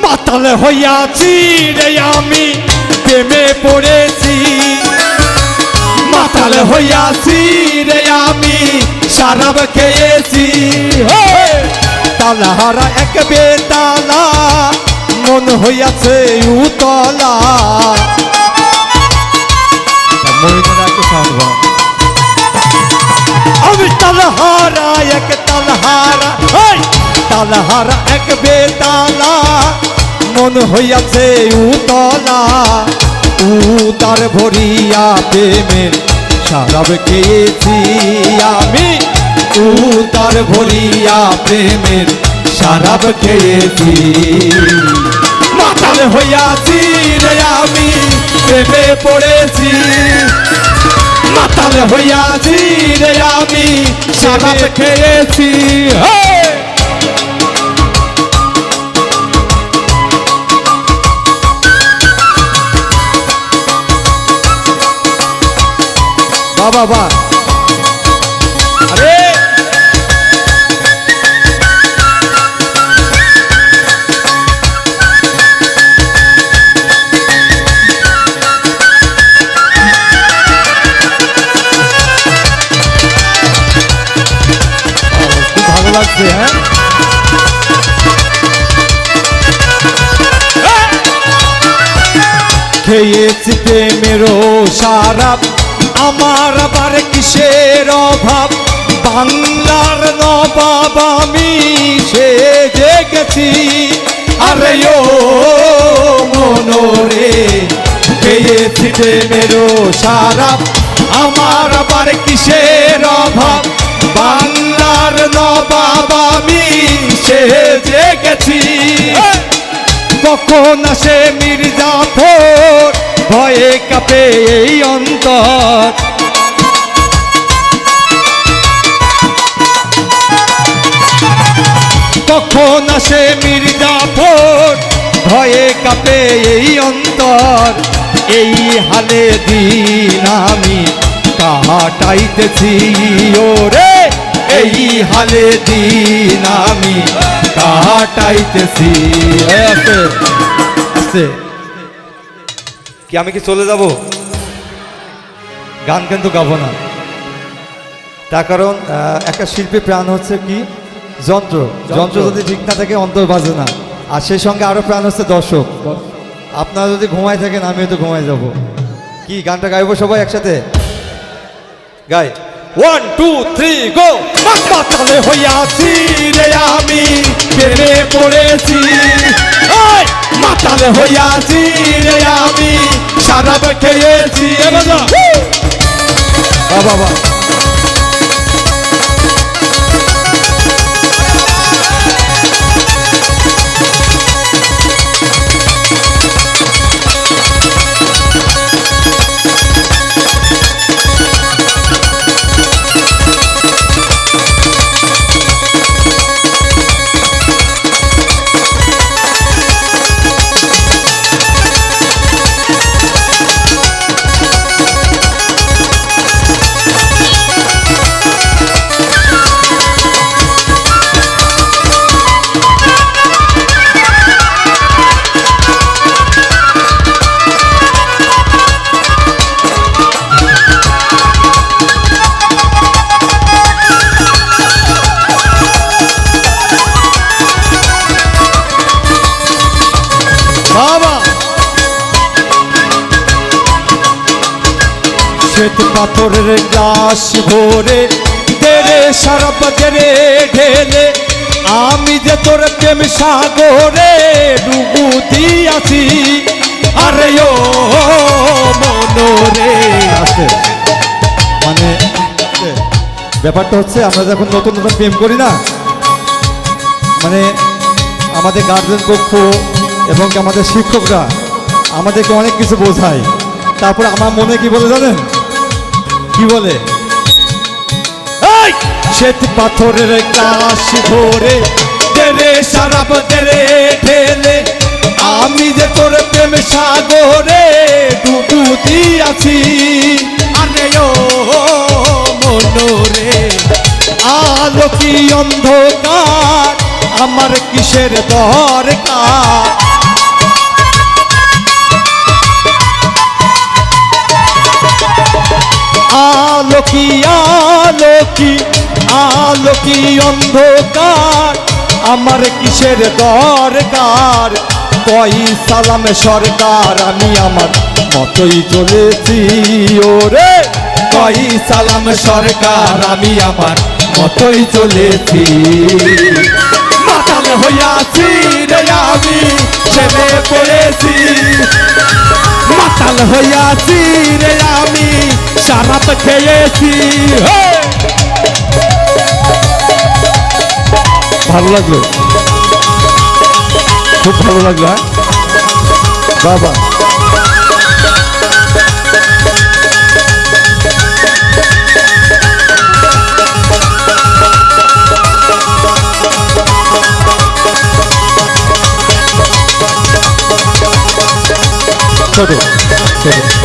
মাতাল হইয়াছি রে আমি প্রেমে পড়েছি, মাতাল হইয়াছি রে আমি শরাব খেয়েছি। তালহারা এক বেতালা মন হইয়াছে উতলা। আমি তালহারা এক তালহারা, তালহারা এক বেতালা মন হইয়াছে উতলা। উদার ভরিয়া প্রেমের শরাব খেয়েছি আমি, উদার ভরিয়া প্রেমের শরাব খেয়েছি। মাতাল হইয়াছি রে আমি প্রেমে পড়েছি, মাতাল হইয়াছি রে আমি শরাব খেয়েছি। বাবা আরে খুব ভালো লাগছে। হ্যাঁ খেয়েছি প্রেমেরও শরাব, আমার আবার কিসের অভাব। বাংলার নবাব আমি সেজে গেছি। আরে ও মনোরে খেয়েছি প্রেমেরও শরাব, আমার আবার কিসের অভাব। বাংলার নবাব আমি সেজে গেছি। কখন আসে মির্জাফর ভয়ে কাঁপে এই অন্তর। কখন আসে মির্জাফর ভয়ে কাঁপে এই অন্তর। এই হালে দিন আমি কাটাইতেছি ওরে, এই হালে দিন আমি কাটাইতেছি। কি আমি কি চলে যাব? গান কিন্তু গাবো না, তার কারণ একটা শিল্পীর প্রাণ হচ্ছে কি যন্ত্র। যন্ত্র যদি ঠিক না থাকে অন্তর বাজে না। আর সেই সঙ্গে আরো প্রাণ হচ্ছে দর্শক। আপনারা যদি ঘুমায় থাকেন আমিও তো ঘুমায় যাব। কি গানটা গাইবো সবাই একসাথে? গাই 1 2 3 গো। মাতালে হইয়াছি রে আমি প্রেমে পড়েছি, মাতালে হইয়াছি রে আমি শরাব খেয়েছি। বাবা শ্বেত পাথরের গ্লাস ভরে তেরে শরাব জেরে ঢেলে, আমি যে তোর প্রেম সাগরে ডুবু দিয়াছি। আরে ও মনোরে আছে মানে ব্যাপারটা হচ্ছে আমরা যখন নতুন নতুন প্রেম করি না, মানে আমাদের গার্জেন পক্ষ এবং আমাদের শিক্ষকরা আমাদেরকে অনেক কিছু বোঝায়। তারপর আমার মনে কি বলে জানেন? কি বলে? শ্বেত পাথরের গ্লাস ভরে তেরে শরাব জেরে ঢেলে, আমি যে তোর প্রেম সাগরে ডুবু দিয়াছি। আরে ও মনোরে আলো কি অন্ধকার, আমার কিসের দরকার। কি আলো কি আলো কি অন্ধকার, আমার কিসের দরকার, কই সালাম সরকার, আমি আমার মতোই চলেছি ওরে, কই সালাম সরকার, আমি আমার মতোই চলেছি। মাতাল হইয়াছি রে আমি প্রেমে পড়েছি, মাতাল হইয়াছি রে আমি শরাব খেয়েছি। ভালো লাগলো, খুব ভালো লাগলো। হ্যাঁ বাবা ছোট ছোট